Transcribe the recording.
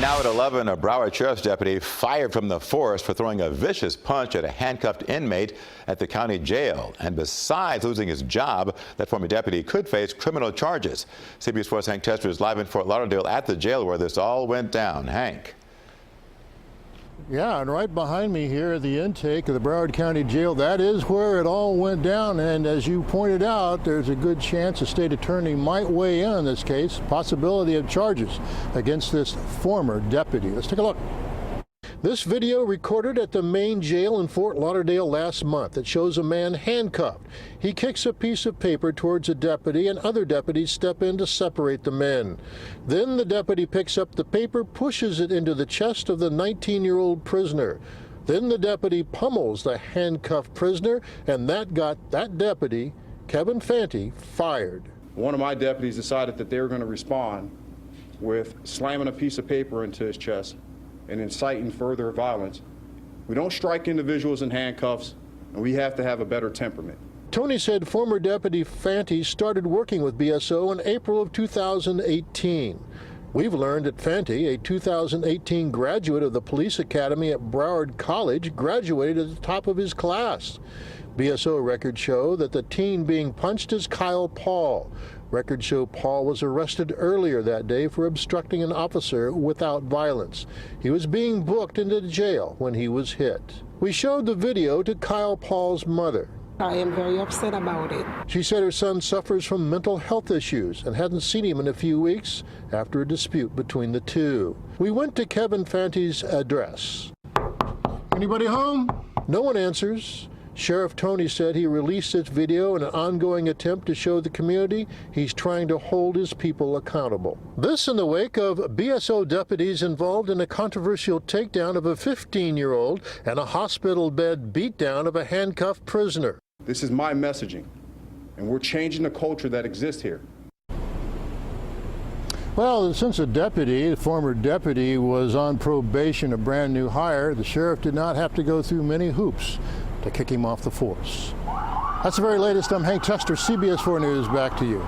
Now at 11, a Broward Sheriff's deputy fired from the force for throwing a vicious punch at a handcuffed inmate at the county jail. And besides losing his job, that former deputy could face criminal charges. CBS 4's Hank Tester is live in Fort Lauderdale at the jail where this all went down. Hank. Yeah, and right behind me here, the intake of the Broward County Jail, that is where it all went down. And as you pointed out, there's a good chance the state attorney might weigh in on this case, possibility of charges against this former deputy. Let's take a look. This video recorded at the main jail in Fort Lauderdale last month. It shows a man handcuffed. He kicks a piece of paper towards a deputy, and other deputies step in to separate the men. Then the deputy picks up the paper, pushes it into the chest of the 19-year-old prisoner. Then the deputy pummels the handcuffed prisoner, and that got that deputy, Kevin Fanti, fired. One of my deputies decided that they were going to respond with slamming a piece of paper into his chest and inciting further violence. We don't strike individuals in handcuffs, and we have to have a better temperament. Tony said former Deputy Fanti started working with BSO in April of 2018. We've learned that Fanti, a 2018 graduate of the police academy at Broward College, graduated at the top of his class. BSO records show that the teen being punched is Kyle Paul. Records show Paul was arrested earlier that day for obstructing an officer without violence. He was being booked into jail when he was hit. We showed the video to Kyle Paul's mother. I am very upset about it. She said her son suffers from mental health issues and hadn't seen him in a few weeks after a dispute between the two. We went to Kevin Fanti's address. Anybody home? No one answers. Sheriff Tony said he released this video in an ongoing attempt to show the community he's trying to hold his people accountable. This in the wake of BSO deputies involved in a controversial takedown of a 15-year-old and a hospital bed beatdown of a handcuffed prisoner. This is my messaging, and we're changing the culture that exists here. Well, since the former deputy, was on probation, a brand new hire, the sheriff did not have to go through many hoops to kick him off the force. That's the very latest. I'm Hank Tester, CBS 4 News. Back to you.